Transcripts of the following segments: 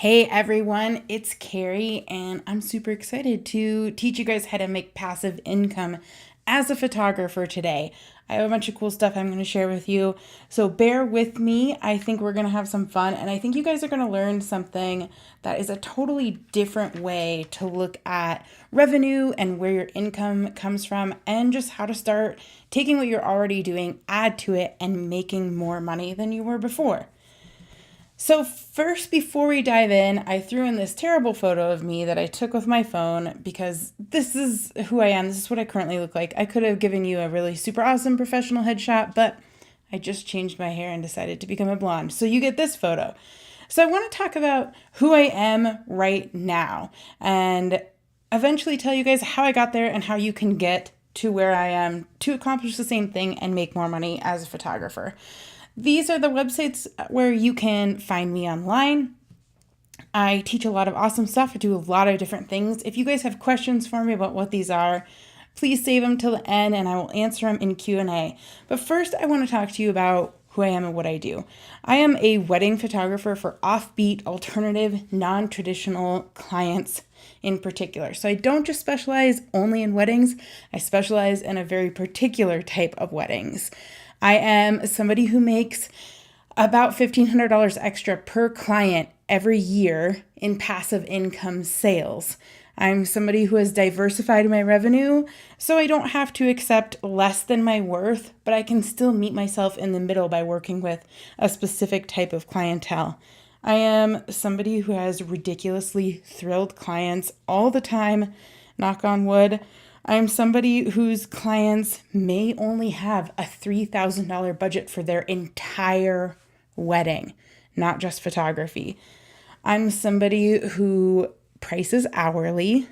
Hey everyone, it's Carrie, and I'm super excited to teach you guys how to make passive income as a photographer today. I have a bunch of cool stuff I'm going to share with you, so bear with me. I think we're going to have some fun, and I think you guys are going to learn something that is a totally different way to look at revenue and where your income comes from, and just how to start taking what you're already doing, add to it, and making more money than you were before. So first, before we dive in, I threw in this terrible photo of me that I took with my phone because this is who I am. This is what I currently look like. I could have given you a really super awesome professional headshot, but I just changed my hair and decided to become a blonde. So you get this photo. So I want to talk about who I am right now and eventually tell you guys how I got there and how you can get to where I am to accomplish the same thing and make more money as a photographer. These are the websites where you can find me online. I teach a lot of awesome stuff. I do a lot of different things. If you guys have questions for me about what these are, please save them till the end and I will answer them in Q&A. But first, I want to talk to you about who I am and what I do. I am a wedding photographer for offbeat, alternative, non-traditional clients in particular. So I don't just specialize only in weddings. I specialize in a very particular type of weddings. I am somebody who makes about $1,500 extra per client every year in passive income sales. I'm somebody who has diversified my revenue, so I don't have to accept less than my worth, but I can still meet myself in the middle by working with a specific type of clientele. I am somebody who has ridiculously thrilled clients all the time, knock on wood. I'm somebody whose clients may only have a $3,000 budget for their entire wedding, not just photography. I'm somebody who prices hourly,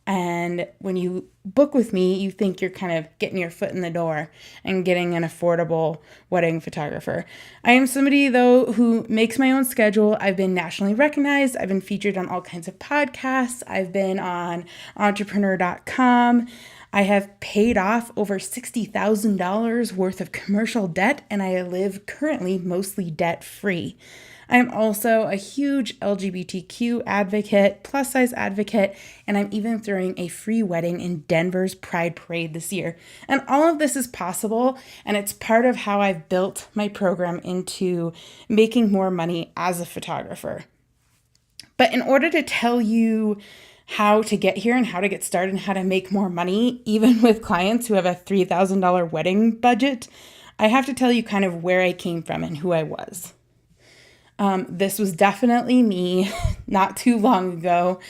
and when you book with me, you think you're kind of getting your foot in the door and getting an affordable wedding photographer. I am somebody, though, who makes my own schedule. I've been nationally recognized. I've been featured on all kinds of podcasts. I've been on entrepreneur.com. I have paid off over $60,000 worth of commercial debt, and I live currently mostly debt-free. I'm also a huge LGBTQ advocate, plus size advocate, and I'm even throwing a free wedding in Denver's Pride Parade this year. And all of this is possible, and it's part of how I've built my program into making more money as a photographer. But in order to tell you how to get here and how to get started and how to make more money, even with clients who have a $3,000 wedding budget, I have to tell you kind of where I came from and who I was. This was definitely me not too long ago.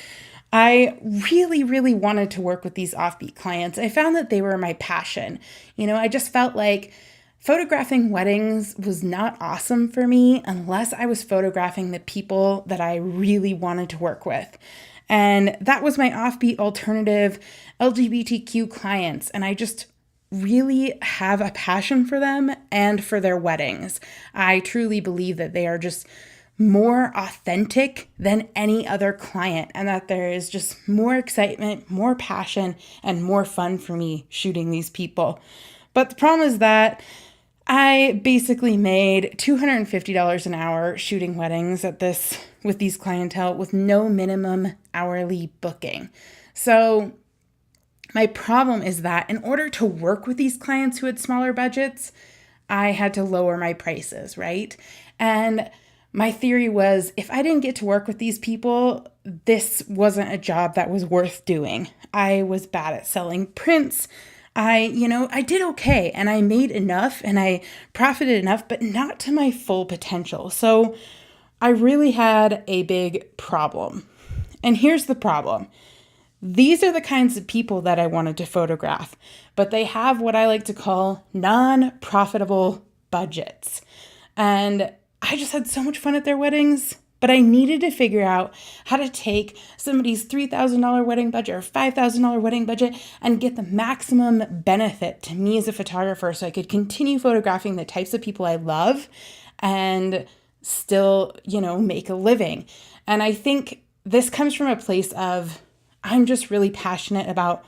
I really, really wanted to work with these offbeat clients. I found that they were my passion. I just felt like photographing weddings was not awesome for me unless I was photographing the people that I really wanted to work with. And that was my offbeat alternative LGBTQ clients. And I just really have a passion for them and for their weddings. I truly believe that they are just more authentic than any other client and that there is just more excitement, more passion, and more fun for me shooting these people. But the problem is that I basically made $250 an hour shooting weddings with these clientele with no minimum hourly booking. So my problem is that in order to work with these clients who had smaller budgets, I had to lower my prices, right? And my theory was if I didn't get to work with these people, this wasn't a job that was worth doing. I was bad at selling prints. I did okay and I made enough and I profited enough, but not to my full potential. So I really had a big problem. And here's the problem. These are the kinds of people that I wanted to photograph, but they have what I like to call non-profitable budgets. And I just had so much fun at their weddings, but I needed to figure out how to take somebody's $3,000 wedding budget or $5,000 wedding budget and get the maximum benefit to me as a photographer so I could continue photographing the types of people I love and still, make a living. And I think this comes from a place of I'm just really passionate about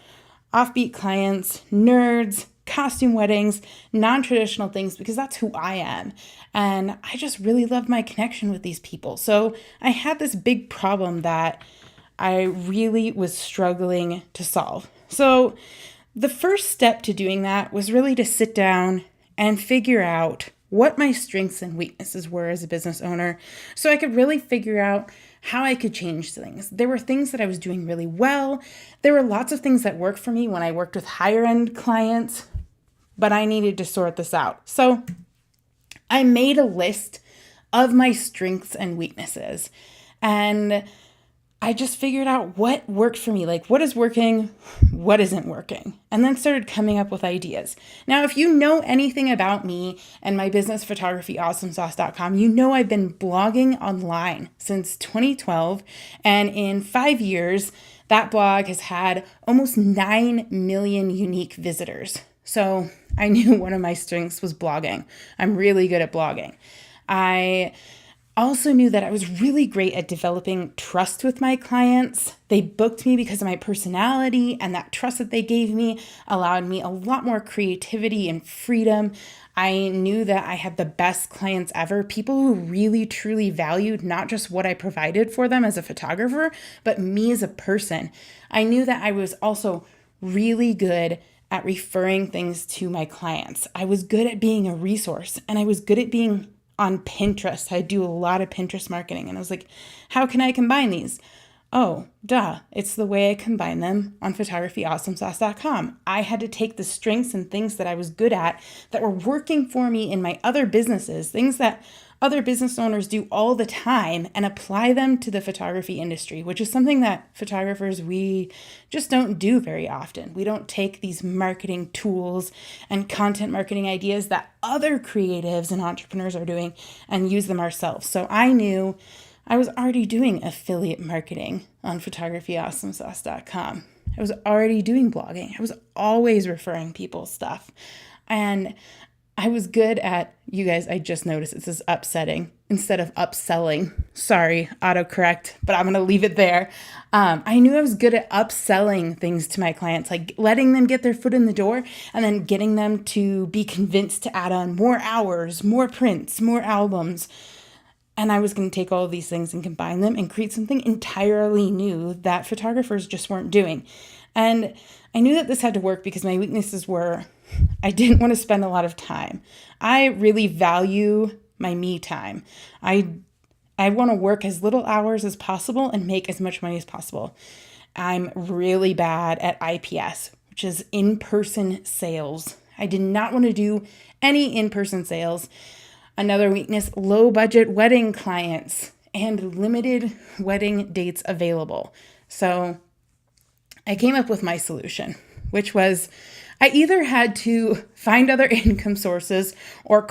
offbeat clients, nerds, costume weddings, non-traditional things, because that's who I am. And I just really love my connection with these people. So I had this big problem that I really was struggling to solve. So the first step to doing that was really to sit down and figure out what my strengths and weaknesses were as a business owner so I could really figure out how I could change things. There were things that I was doing really well. There were lots of things that worked for me when I worked with higher end clients, but I needed to sort this out. So I made a list of my strengths and weaknesses, and I just figured out what worked for me, like what is working, what isn't working, and then started coming up with ideas. Now, if you know anything about me and my business, photographyawesomesauce.com, you know I've been blogging online since 2012, and in 5 years, that blog has had almost 9 million unique visitors. So I knew one of my strengths was blogging. I'm really good at blogging. I also knew that I was really great at developing trust with my clients. They booked me because of my personality, and that trust that they gave me allowed me a lot more creativity and freedom. I knew that I had the best clients ever, people who really truly valued not just what I provided for them as a photographer, but me as a person. I knew that I was also really good at referring things to my clients. I was good at being a resource, and I was good at being on Pinterest. I do a lot of Pinterest marketing, and I was like, how can I combine these? Oh, duh. It's the way I combine them on photographyawesomesauce.com. I had to take the strengths and things that I was good at that were working for me in my other businesses, things that other business owners do all the time, and apply them to the photography industry, which is something that photographers, we just don't do very often. We don't take these marketing tools and content marketing ideas that other creatives and entrepreneurs are doing and use them ourselves. So I knew I was already doing affiliate marketing on photographyawesomesauce.com. I was already doing blogging. I was always referring people stuff. And I was good at, you guys, I just noticed it says upsetting instead of upselling. Sorry, autocorrect, but I'm going to leave it there. I knew I was good at upselling things to my clients, like letting them get their foot in the door and then getting them to be convinced to add on more hours, more prints, more albums. And I was going to take all of these things and combine them and create something entirely new that photographers just weren't doing. And I knew that this had to work because my weaknesses were I didn't want to spend a lot of time. I really value my me time. I want to work as little hours as possible and make as much money as possible. I'm really bad at IPS, which is in-person sales. I did not want to do any in-person sales. Another weakness, low budget wedding clients and limited wedding dates available. So I came up with my solution, which was I either had to find other income sources or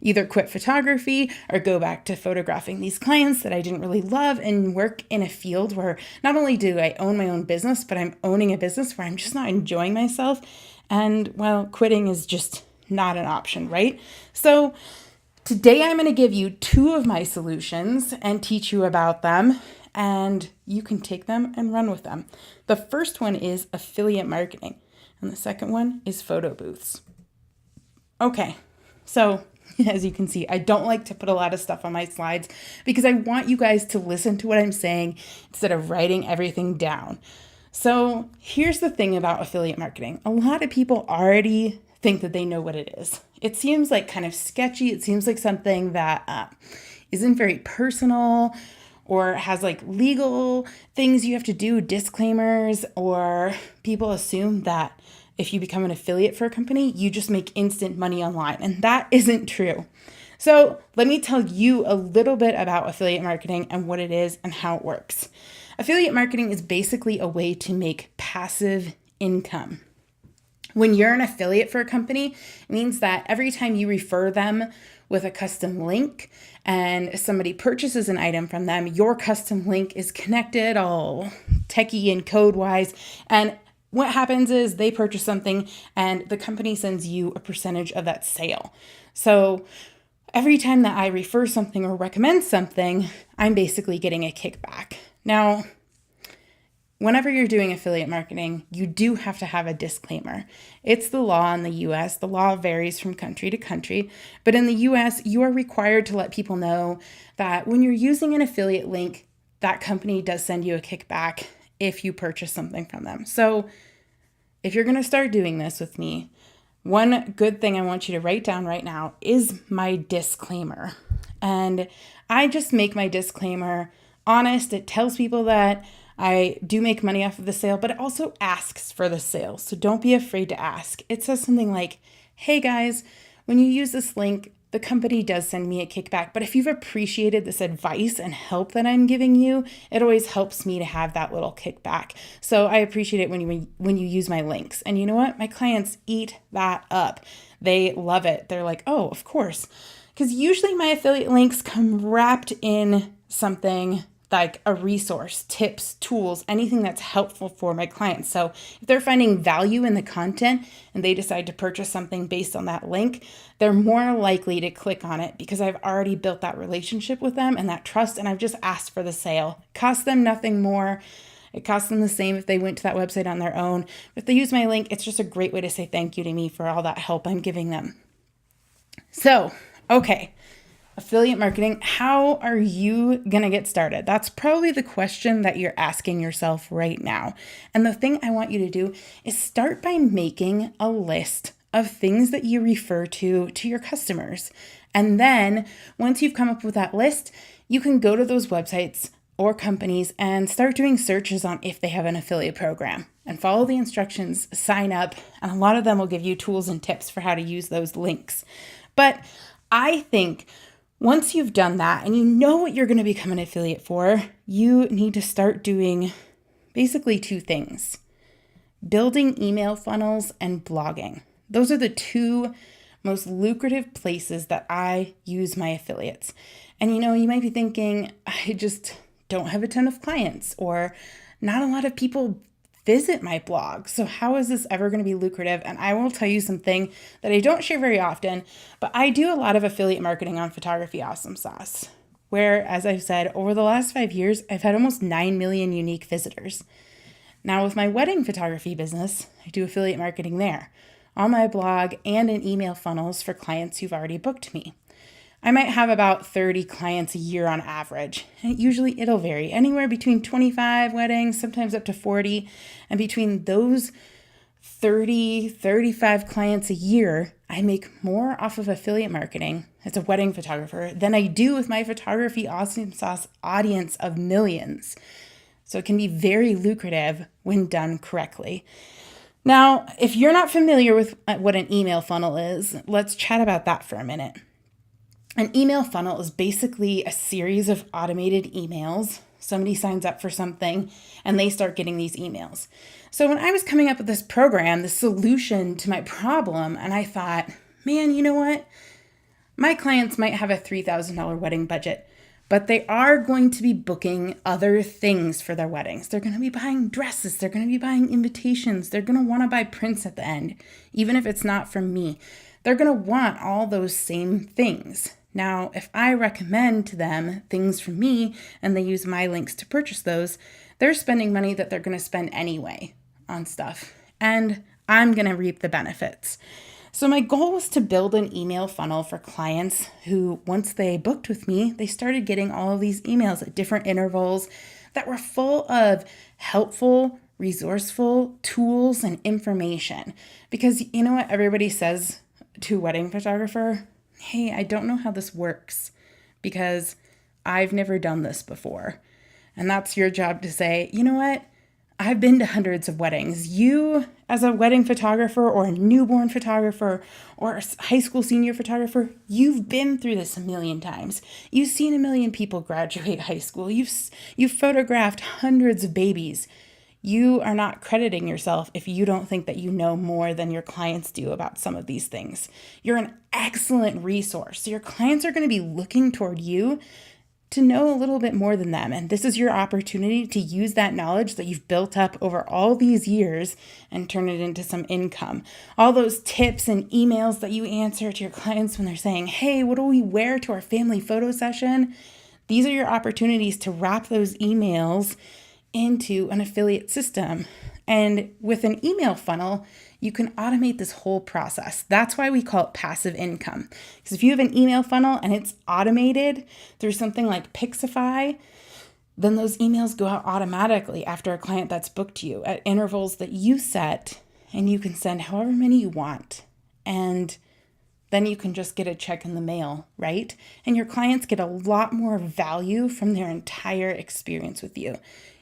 either quit photography or go back to photographing these clients that I didn't really love and work in a field where not only do I own my own business, but I'm owning a business where I'm just not enjoying myself. And well, quitting is just not an option, right? So today I'm going to give you 2 of my solutions and teach you about them, and you can take them and run with them. The first one is affiliate marketing, and the second one is photo booths. Okay, so as you can see, I don't like to put a lot of stuff on my slides because I want you guys to listen to what I'm saying instead of writing everything down. So here's the thing about affiliate marketing. A lot of people already think that they know what it is. It seems like kind of sketchy. It seems like something that isn't very personal or has like legal things you have to do, disclaimers, or people assume that if you become an affiliate for a company, you just make instant money online. And that isn't true. So let me tell you a little bit about affiliate marketing and what it is and how it works. Affiliate marketing is basically a way to make passive income. When you're an affiliate for a company, it means that every time you refer them with a custom link and somebody purchases an item from them, your custom link is connected all techie and code-wise. And what happens is they purchase something and the company sends you a percentage of that sale. So every time that I refer something or recommend something, I'm basically getting a kickback. Now, whenever you're doing affiliate marketing, you do have to have a disclaimer. It's the law in the US. The law varies from country to country, but in the US, you are required to let people know that when you're using an affiliate link, that company does send you a kickback if you purchase something from them. So if you're going to start doing this with me, one good thing I want you to write down right now is my disclaimer. And I just make my disclaimer honest. It tells people that I do make money off of the sale, but it also asks for the sale. So don't be afraid to ask. It says something like, hey guys, when you use this link, the company does send me a kickback, but if you've appreciated this advice and help that I'm giving you, it always helps me to have that little kickback. So I appreciate it when you use my links. And you know what? My clients eat that up. They love it. They're like, oh, of course. Because usually my affiliate links come wrapped in something like a resource, tips, tools, anything that's helpful for my clients. So if they're finding value in the content and they decide to purchase something based on that link, they're more likely to click on it because I've already built that relationship with them and that trust, and I've just asked for the sale. It costs them nothing more. It costs them the same if they went to that website on their own. If they use my link, it's just a great way to say thank you to me for all that help I'm giving them. So, okay. Affiliate marketing, how are you going to get started? That's probably the question that you're asking yourself right now. And the thing I want you to do is start by making a list of things that you refer to your customers. And then once you've come up with that list, you can go to those websites or companies and start doing searches on if they have an affiliate program and follow the instructions, sign up, and a lot of them will give you tools and tips for how to use those links. But I think once you've done that and you know what you're going to become an affiliate for, you need to start doing basically two things: building email funnels and blogging. Those are the two most lucrative places that I use my affiliates. And you might be thinking, I just don't have a ton of clients, or not a lot of people visit my blog. So how is this ever going to be lucrative? And I will tell you something that I don't share very often, but I do a lot of affiliate marketing on Photography Awesome Sauce, where, as I've said, over the last 5 years, I've had almost 9 million unique visitors. Now with my wedding photography business, I do affiliate marketing there, on my blog and in email funnels for clients who've already booked me. I might have about 30 clients a year on average. And usually it'll vary anywhere between 25 weddings, sometimes up to 40. And between those 30, 35 clients a year, I make more off of affiliate marketing as a wedding photographer than I do with my Photography Awesome Sauce audience of millions. So it can be very lucrative when done correctly. Now, if you're not familiar with what an email funnel is, let's chat about that for a minute. An email funnel is basically a series of automated emails. Somebody signs up for something and they start getting these emails. So when I was coming up with this program, the solution to my problem, and I thought, man, you know what? My clients might have a $3,000 wedding budget, but they are going to be booking other things for their weddings. They're going to be buying dresses. They're going to be buying invitations. They're going to want to buy prints at the end, even if it's not from me. They're going to want all those same things. Now, if I recommend to them things from me and they use my links to purchase those, they're spending money that they're going to spend anyway on stuff, and I'm going to reap the benefits. So my goal was to build an email funnel for clients who, once they booked with me, they started getting all of these emails at different intervals that were full of helpful, resourceful tools and information. Because you know what everybody says to a wedding photographer? Hey, I don't know how this works because I've never done this before. And that's your job to say, you know what? I've been to hundreds of weddings. You, as a wedding photographer or a newborn photographer or a high school senior photographer, you've been through this a million times. You've seen a million people graduate high school. You've photographed hundreds of babies. You are not crediting yourself if you don't think that you know more than your clients do about some of these things. You're an excellent resource. So your clients are going to be looking toward you to know a little bit more than them. And this is your opportunity to use that knowledge that you've built up over all these years and turn it into some income. All those tips and emails that you answer to your clients when they're saying, hey, what do we wear to our family photo session? These are your opportunities to wrap those emails into an affiliate system. And with an email funnel, you can automate this whole process. That's why we call it passive income. Because if you have an email funnel and it's automated through something like Pixify, then those emails go out automatically after a client that's booked you at intervals that you set, and you can send however many you want. And then you can just get a check in the mail, right? And your clients get a lot more value from their entire experience with you.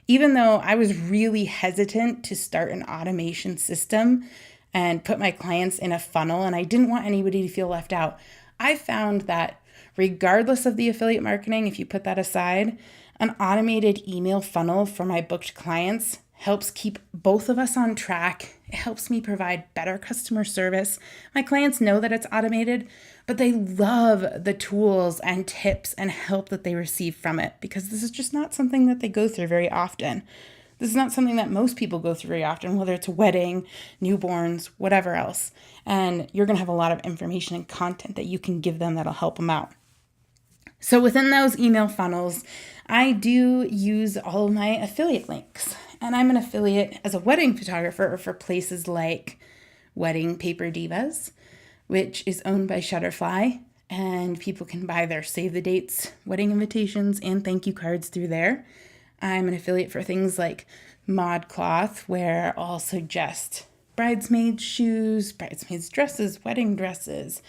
Even though I was really hesitant to start an automation system and put my clients in a funnel, and I didn't want anybody to feel left out, I found that regardless of the affiliate marketing, if you put that aside, an automated email funnel for my booked clients helps keep both of us on track. It helps me provide better customer service. My clients know that it's automated, but they love the tools and tips and help that they receive from it, because this is just not something that they go through very often. This is not something that most people go through very often, whether it's a wedding, newborns, whatever else. And you're going to have a lot of information and content that you can give them that'll help them out. So within those email funnels, I do use all of my affiliate links. And I'm an affiliate as a wedding photographer for places like Wedding Paper Divas, which is owned by Shutterfly. And people can buy their save the dates, wedding invitations, and thank you cards through there. I'm an affiliate for things like ModCloth, where I'll suggest bridesmaids shoes, bridesmaids dresses, wedding dresses.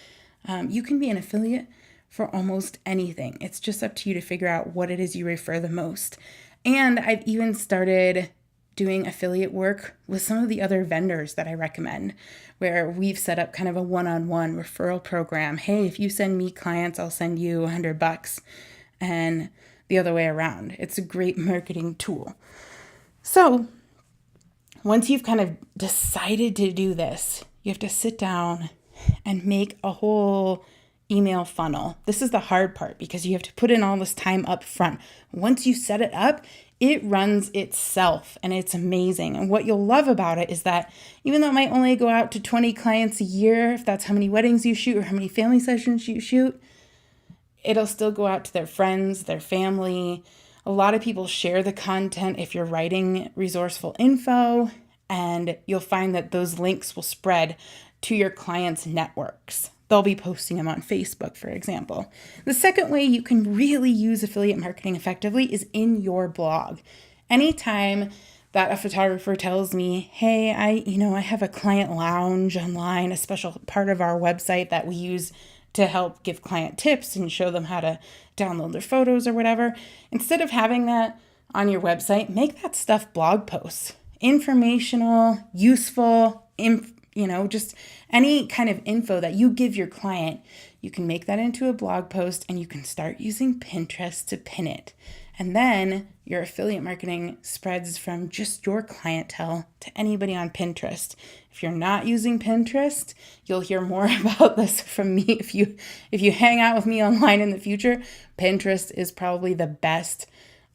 You can be an affiliate for almost anything. It's just up to you to figure out what it is you refer the most. And I've even started doing affiliate work with some of the other vendors that I recommend, where we've set up kind of a one-on-one referral program. Hey, if you send me clients, I'll send you $100, and the other way around. It's a great marketing tool. So once you've kind of decided to do this, you have to sit down and make a whole email funnel. This is the hard part because you have to put in all this time up front. Once you set it up, it runs itself and it's amazing. And what you'll love about it is that even though it might only go out to 20 clients a year, if that's how many weddings you shoot or how many family sessions you shoot, it'll still go out to their friends, their family. A lot of people share the content if you're writing resourceful info, and you'll find that those links will spread to your clients' networks. They'll be posting them on Facebook, for example. The second way you can really use affiliate marketing effectively is in your blog. Anytime that a photographer tells me, hey, I have a client lounge online, a special part of our website that we use to help give client tips and show them how to download their photos or whatever, instead of having that on your website, make that stuff blog posts. Informational, useful, just any kind of info that you give your client, you can make that into a blog post and you can start using Pinterest to pin it. And then your affiliate marketing spreads from just your clientele to anybody on Pinterest. If you're not using Pinterest, you'll hear more about this from me. If you hang out with me online in the future, Pinterest is probably the best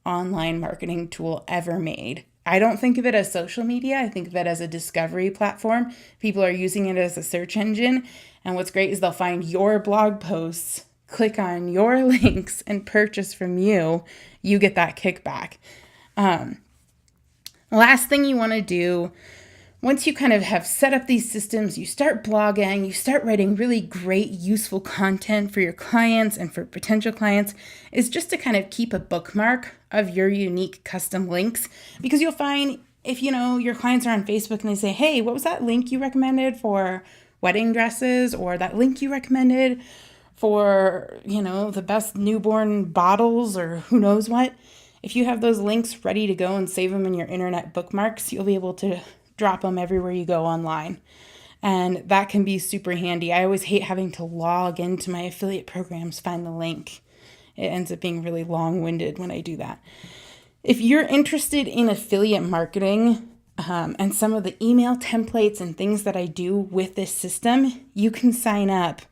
online marketing tool ever made. I don't think of it as social media. I think of it as a discovery platform. People are using it as a search engine. And what's great is they'll find your blog posts, click on your links, and purchase from you. You get that kickback. Last thing you want to do, once you kind of have set up these systems, you start blogging, you start writing really great, useful content for your clients and for potential clients, is just to kind of keep a bookmark of your unique custom links. Because you'll find if, your clients are on Facebook and they say, hey, what was that link you recommended for wedding dresses, or that link you recommended for, the best newborn bottles, or who knows what. If you have those links ready to go and save them in your internet bookmarks, you'll be able to drop them everywhere you go online. And that can be super handy. I always hate having to log into my affiliate programs, find the link. It ends up being really long-winded when I do that. If you're interested in affiliate marketing and some of the email templates and things that I do with this system, you can sign up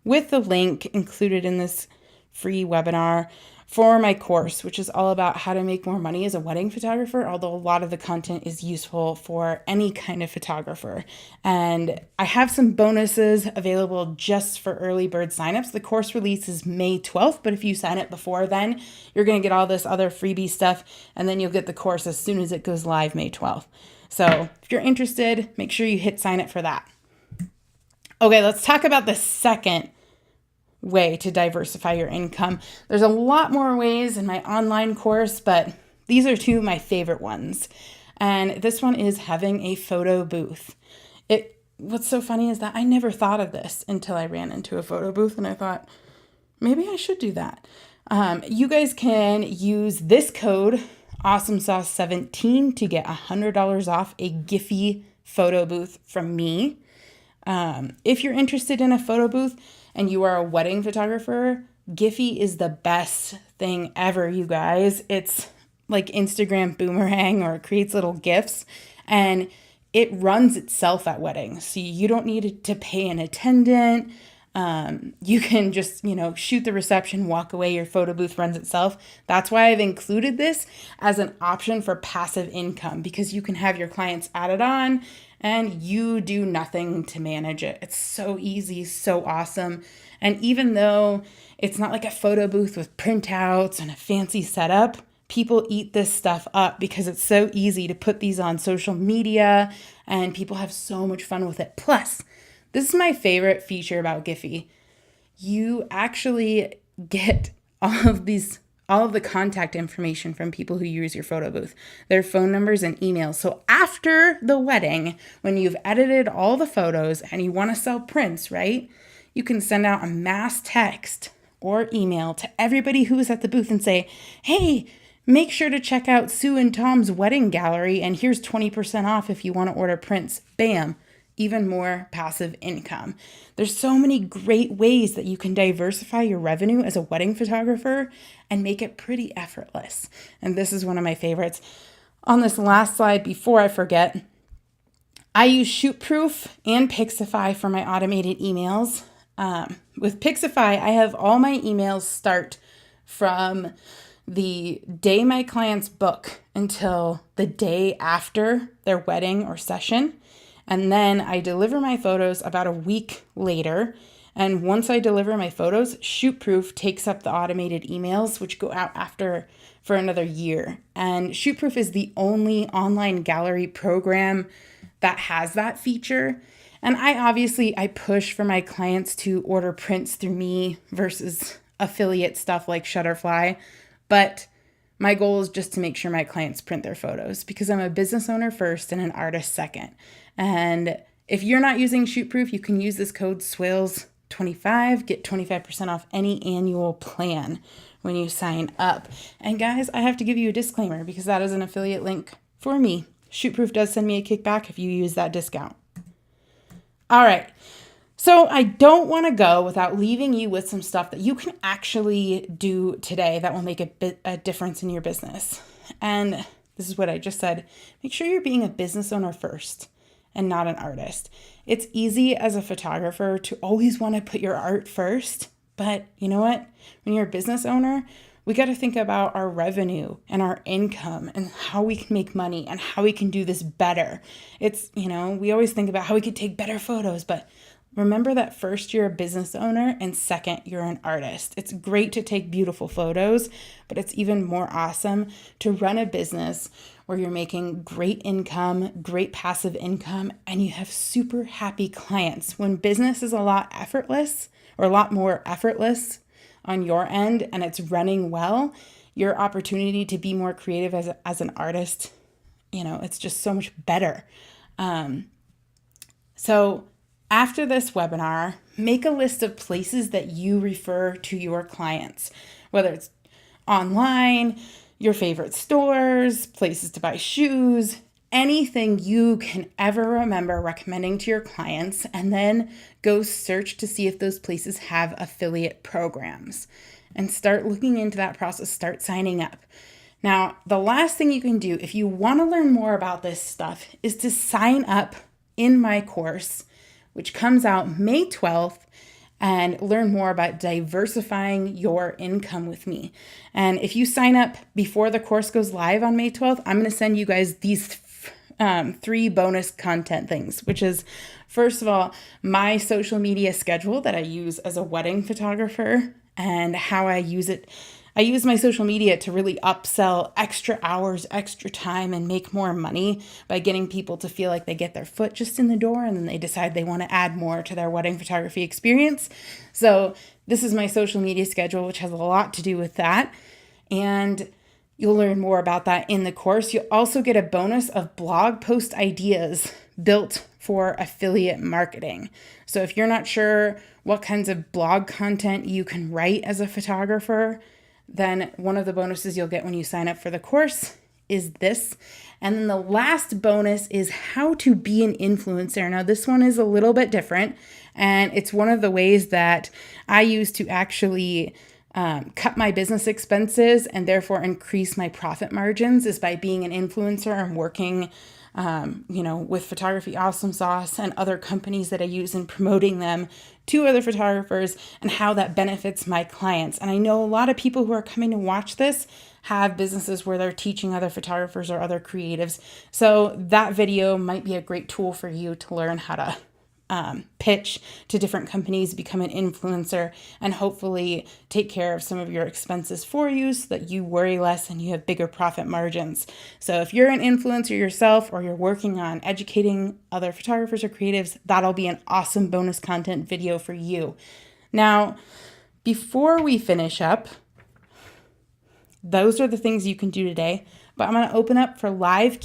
with the link included in this free webinar for my course, which is all about how to make more money as a wedding photographer, although a lot of the content is useful for any kind of photographer. And I have some bonuses available just for early bird signups. The course release is May 12th, but if you sign up before then, you're going to get all this other freebie stuff, and then you'll get the course as soon as it goes live May 12th. So if you're interested, make sure you hit sign up for that. Okay, let's talk about the second way to diversify your income. There's a lot more ways in my online course, but these are two of my favorite ones. And this one is having a photo booth. What's so funny is that I never thought of this until I ran into a photo booth, and I thought, maybe I should do that. You guys can use this code, AwesomeSauce17, to get $100 off a Giphy photo booth from me. If you're interested in a photo booth and you are a wedding photographer, Giphy is the best thing ever, you guys. It's like Instagram Boomerang, or it creates little GIFs, and it runs itself at weddings. So you don't need to pay an attendant. You can just, shoot the reception, walk away, your photo booth runs itself. That's why I've included this as an option for passive income, because you can have your clients added on and you do nothing to manage it. It's so easy, so awesome. And even though it's not like a photo booth with printouts and a fancy setup, people eat this stuff up because it's so easy to put these on social media and people have so much fun with it. Plus, this is my favorite feature about Giphy. You actually get all of the contact information from people who use your photo booth, their phone numbers and emails. So after the wedding, when you've edited all the photos and you want to sell prints, right? You can send out a mass text or email to everybody who is at the booth and say, hey, make sure to check out Sue and Tom's wedding gallery, and here's 20% off if you want to order prints. Bam. Even more passive income. There's so many great ways that you can diversify your revenue as a wedding photographer and make it pretty effortless. And this is one of my favorites. On this last slide, before I forget, I use ShootProof and Pixify for my automated emails. With Pixify, I have all my emails start from the day my clients book until the day after their wedding or session. And then I deliver my photos about a week later. And once I deliver my photos, ShootProof takes up the automated emails, which go out after for another year. And ShootProof is the only online gallery program that has that feature. And I push for my clients to order prints through me versus affiliate stuff like Shutterfly. But my goal is just to make sure my clients print their photos, because I'm a business owner first and an artist second. And if you're not using ShootProof, you can use this code SWALES25, get 25% off any annual plan when you sign up. And guys, I have to give you a disclaimer because that is an affiliate link for me. ShootProof does send me a kickback if you use that discount. All right. So I don't want to go without leaving you with some stuff that you can actually do today that will make a difference in your business. And this is what I just said. Make sure you're being a business owner first and not an artist. It's easy as a photographer to always want to put your art first. But you know what? When you're a business owner, we got to think about our revenue and our income and how we can make money and how we can do this better. It's, we always think about how we could take better photos, but remember that first you're a business owner and second you're an artist. It's great to take beautiful photos, but it's even more awesome to run a business where you're making great income, great passive income, and you have super happy clients. When business is a lot more effortless on your end and it's running well, your opportunity to be more creative as an artist, it's just so much better. So after this webinar, make a list of places that you refer to your clients, whether it's online, your favorite stores, places to buy shoes, anything you can ever remember recommending to your clients, and then go search to see if those places have affiliate programs and start looking into that process, start signing up. Now, the last thing you can do if you want to learn more about this stuff is to sign up in my course, which comes out May 12th. and learn more about diversifying your income with me. And if you sign up before the course goes live on May 12th, I'm going to send you guys these 3 bonus content things, which is, first of all, my social media schedule that I use as a wedding photographer and how I use it. I use my social media to really upsell extra hours, extra time, and make more money by getting people to feel like they get their foot just in the door and then they decide they want to add more to their wedding photography experience. So this is my social media schedule, which has a lot to do with that. And you'll learn more about that in the course. You'll also get a bonus of blog post ideas built for affiliate marketing. So if you're not sure what kinds of blog content you can write as a photographer, then one of the bonuses you'll get when you sign up for the course is this. And then the last bonus is how to be an influencer. Now, this one is a little bit different, and it's one of the ways that I use to actually cut my business expenses and therefore increase my profit margins is by being an influencer and working with Photography Awesome Sauce and other companies that I use and promoting them to other photographers and how that benefits my clients. And I know a lot of people who are coming to watch this have businesses where they're teaching other photographers or other creatives. So that video might be a great tool for you to learn how to pitch to different companies, become an influencer, and hopefully take care of some of your expenses for you so that you worry less and you have bigger profit margins. So if you're an influencer yourself or you're working on educating other photographers or creatives, that'll be an awesome bonus content video for you. Now, before we finish up, those are the things you can do today, but I'm going to open up for live